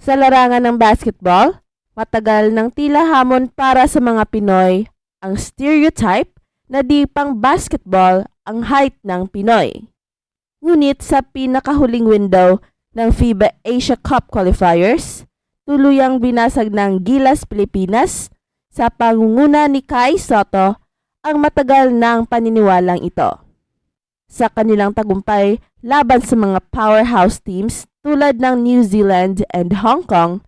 Sa larangan ng basketball, matagal ng tila hamon para sa mga Pinoy ang stereotype na di pang basketball ang height ng Pinoy. Ngunit sa pinakahuling window ng FIBA Asia Cup qualifiers, tuluyang binasag ng Gilas Pilipinas sa pangunguna ni Kai Sotto ang matagal ng paniniwalang ito. Sa kanilang tagumpay laban sa mga powerhouse teams tulad ng New Zealand and Hong Kong,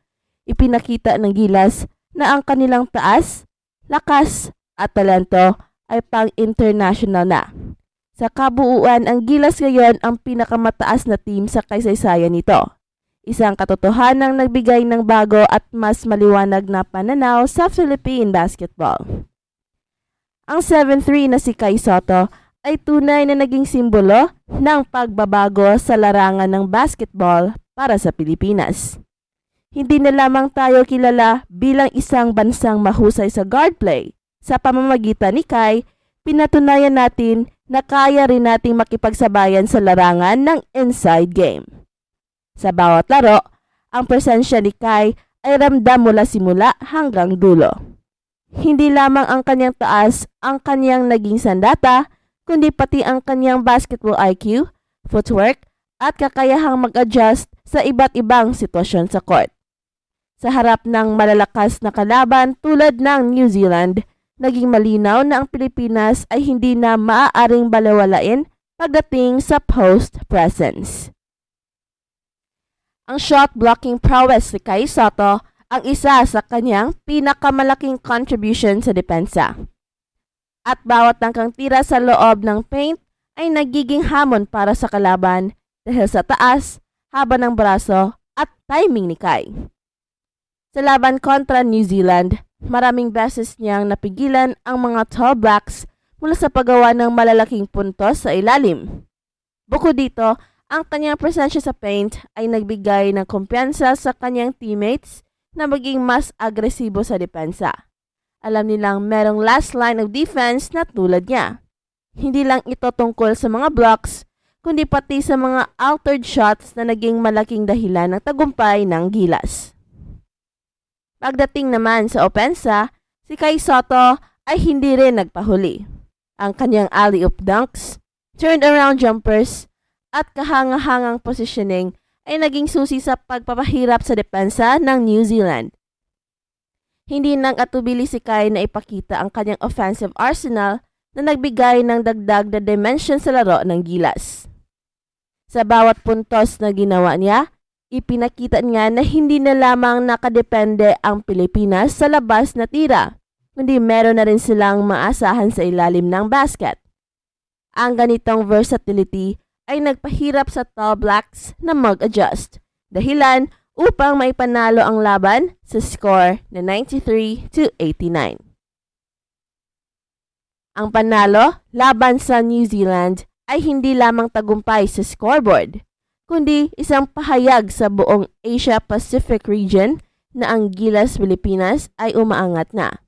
ipinakita ng Gilas na ang kanilang taas, lakas at talento ay pang-international na. Sa kabuuan, ang Gilas ngayon ang pinakamataas na team sa kasaysayan nito. Isang katotohanang nagbigay ng bago at mas maliwanag na pananaw sa Philippine basketball. Ang 7'3" na si Kai Sotto ay tunay na naging simbolo ng pagbabago sa larangan ng basketball para sa Pilipinas. Hindi na lamang tayo kilala bilang isang bansang mahusay sa guard play. Sa pamamagitan ni Kai, pinatunayan natin na kaya rin nating makipagsabayan sa larangan ng inside game. Sa bawat laro, ang presensya ni Kai ay ramdam mula simula hanggang dulo. Hindi lamang ang kanyang taas ang kanyang naging sandata, kundi pati ang kanyang basketball IQ, footwork, at kakayahang mag-adjust sa iba't ibang sitwasyon sa court. Sa harap ng malalakas na kalaban tulad ng New Zealand, naging malinaw na ang Pilipinas ay hindi na maaaring balewalain pagdating sa post presence. Ang shot blocking prowess ni Kai Sotto ang isa sa kanyang pinakamalaking contribution sa depensa. At bawat tangkang tira sa loob ng paint ay nagiging hamon para sa kalaban dahil sa taas, haba ng braso at timing ni Kai. Sa laban kontra New Zealand, maraming beses niyang napigilan ang mga Tall Blacks mula sa paggawa ng malalaking puntos sa ilalim. Bukod dito, ang kanyang presensya sa paint ay nagbigay ng kumpiyansa sa kanyang teammates na maging mas agresibo sa depensa. Alam nilang merong last line of defense na tulad niya. Hindi lang ito tungkol sa mga blocks, kundi pati sa mga altered shots na naging malaking dahilan ng tagumpay ng Gilas. Pagdating naman sa opensa, si Kai Sotto ay hindi rin nagpahuli. Ang kanyang alley-oop dunks, turned-around jumpers, at kahangahangang positioning ay naging susi sa pagpapahirap sa depensa ng New Zealand. Hindi nag-atubili si Kai na ipakita ang kanyang offensive arsenal na nagbigay ng dagdag na dimension sa laro ng Gilas. Sa bawat puntos na ginawa niya, ipinakita niya na hindi na lamang nakadepende ang Pilipinas sa labas na tira, kundi meron na rin silang maasahan sa ilalim ng basket. Ang ganitong versatility ay nagpahirap sa Tall Blacks na mag-adjust, dahilan upang maipanalo ang laban sa score na 93-89. Ang panalo laban sa New Zealand ay hindi lamang tagumpay sa scoreboard, kundi isang pahayag sa buong Asia-Pacific region na ang Gilas Pilipinas ay umaangat na.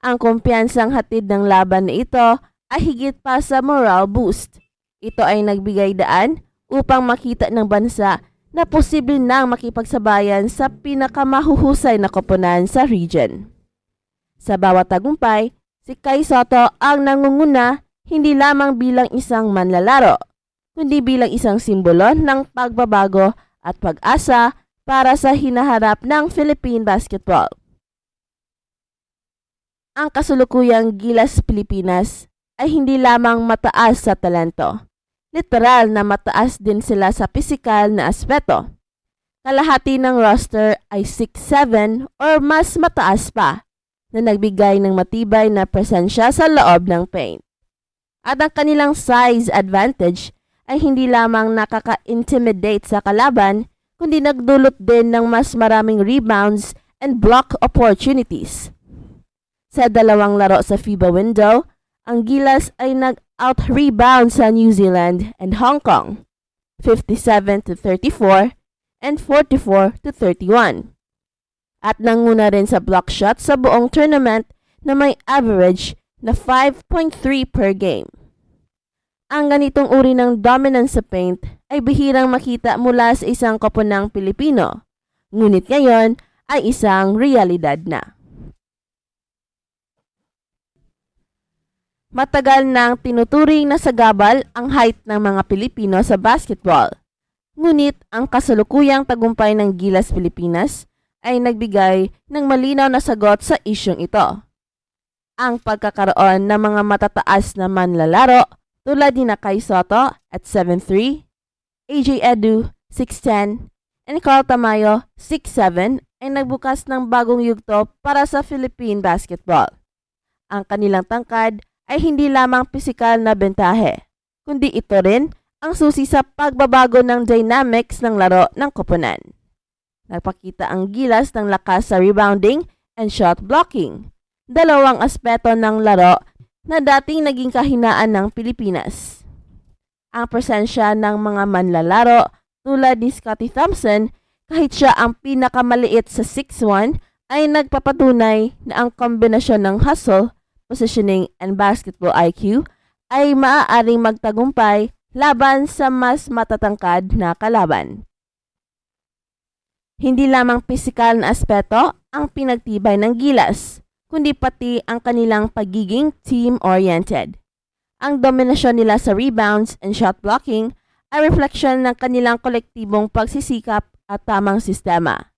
Ang kumpiyansang hatid ng laban na ito ay higit pa sa morale boost. Ito ay nagbigay daan upang makita ng bansa na posible nang makipagsabayan sa pinakamahuhusay na koponan sa region. Sa bawat tagumpay, si Kai Sotto ang nangunguna hindi lamang bilang isang manlalaro, kundi bilang isang simbolo ng pagbabago at pag-asa para sa hinaharap ng Philippine basketball. Ang kasulukuyang Gilas Pilipinas ay hindi lamang mataas sa talento. Literal na mataas din sila sa pisikal na aspeto. Kalahati ng roster ay 6'7" or mas mataas pa, na nagbigay ng matibay na presensya sa loob ng paint. At ang kanilang size advantage ay hindi lamang nakaka-intimidate sa kalaban, kundi nagdulot din ng mas maraming rebounds and block opportunities. Sa dalawang laro sa FIBA window, ang Gilas ay nag-out-rebound sa New Zealand and Hong Kong, 57-34 and 44-31. At nanguna rin sa block shot sa buong tournament na may average na 5.3 per game. Ang ganitong uri ng dominance sa paint ay bihirang makita mula sa isang koponang Pilipino, ngunit ngayon ay isang realidad na. Matagal nang tinuturing na sagabal ang height ng mga Pilipino sa basketball. Ngunit ang kasalukuyang tagumpay ng Gilas Pilipinas ay nagbigay ng malinaw na sagot sa isyong ito. Ang pagkakaroon ng mga matataas na manlalaro tulad ni Kai Soto at 7'3", AJ Edu 6'10", and Carl Tamayo 6'7" ay nagbukas ng bagong yugto para sa Philippine basketball. Ang kanilang tangkad ay hindi lamang pisikal na bentahe, kundi ito rin ang susi sa pagbabago ng dynamics ng laro ng koponan. Nagpakita ang Gilas ng lakas sa rebounding and shot blocking, dalawang aspeto ng laro na dating naging kahinaan ng Pilipinas. Ang presensya ng mga manlalaro tulad ni Scottie Thompson, kahit siya ang pinakamaliit sa 6'1", ay nagpapatunay na ang kombinasyon ng hustle, positioning, and basketball IQ ay maaaring magtagumpay laban sa mas matatangkad na kalaban. Hindi lamang pisikal na aspeto ang pinagtibay ng Gilas, kundi pati ang kanilang pagiging team-oriented. Ang dominasyon nila sa rebounds and shot blocking ay refleksyon ng kanilang kolektibong pagsisikap at tamang sistema.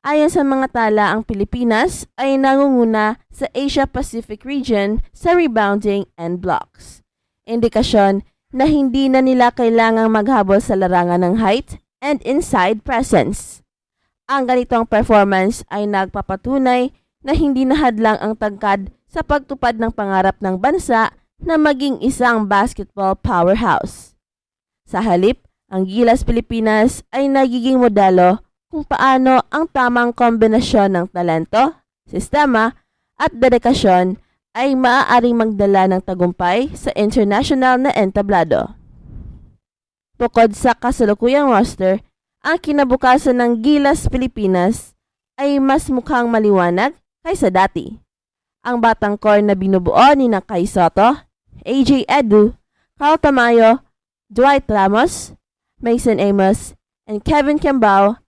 Ayon sa mga tala, ang Pilipinas ay nangunguna sa Asia-Pacific region sa rebounding and blocks. Indikasyon na hindi na nila kailangang maghabol sa larangan ng height and inside presence. Ang ganitong performance ay nagpapatunay na hindi nahadlang ang tangkad sa pagtupad ng pangarap ng bansa na maging isang basketball powerhouse. Sa halip, ang Gilas Pilipinas ay nagiging modelo kung paano ang tamang kombinasyon ng talento, sistema, at dedikasyon ay maaaring magdala ng tagumpay sa international na entablado. Bukod sa kasalukuyang roster, ang kinabukasan ng Gilas Pilipinas ay mas mukhang maliwanag kaysa dati. Ang batang core na binubuo ni Kai Soto, AJ Edu, Carl Tamayo, Dwight Ramos, Mason Amos, and Kevin Kembao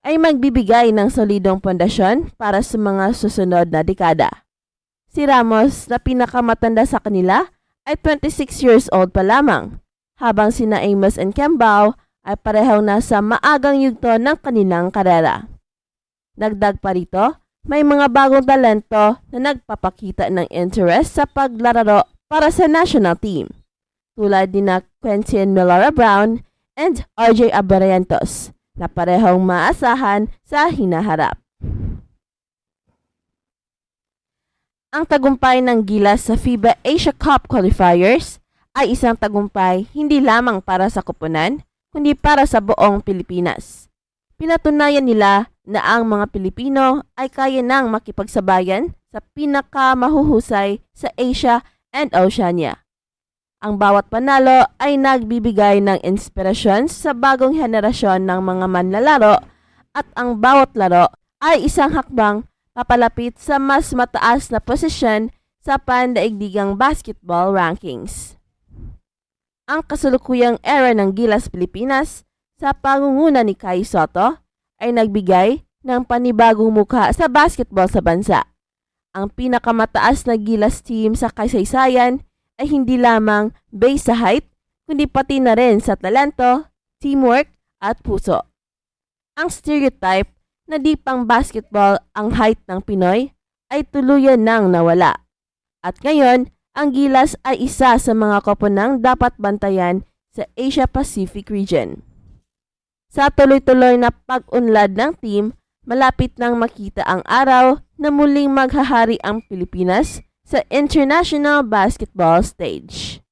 ay magbibigay ng solidong pundasyon para sa mga susunod na dekada. Si Ramos na pinakamatanda sa kanila ay 26 years old pa lamang, habang sina Amos and Kembao ay parehong nasa maagang yugto ng kanilang karera. Dagdag pa rito, may mga bagong talento na nagpapakita ng interest sa paglalaro para sa national team, tulad ni na Quentin Melora Brown and RJ Abarientos, na parehong maasahan sa hinaharap. Ang tagumpay ng Gilas sa FIBA Asia Cup qualifiers ay isang tagumpay hindi lamang para sa koponan, kundi para sa buong Pilipinas. Pinatunayan nila na ang mga Pilipino ay kaya nang makipagsabayan sa pinakamahuhusay sa Asia and Oceania. Ang bawat panalo ay nagbibigay ng inspirasyon sa bagong henerasyon ng mga manlalaro at ang bawat laro ay isang hakbang papalapit sa mas mataas na posisyon sa pandaigdigang basketball rankings. Ang kasalukuyang era ng Gilas Pilipinas sa pangunguna ni Kai Soto ay nagbigay ng panibagong mukha sa basketball sa bansa. Ang pinakamataas na Gilas team sa kasaysayan ay hindi lamang based sa height, kundi pati na rin sa talento, teamwork, at puso. Ang stereotype na di pang basketball ang height ng Pinoy ay tuluyan nang nawala. At ngayon, ang Gilas ay isa sa mga koponang dapat bantayan sa Asia-Pacific region. Sa tuloy-tuloy na pag-unlad ng team, malapit nang makita ang araw na muling maghahari ang Pilipinas sa international basketball stage.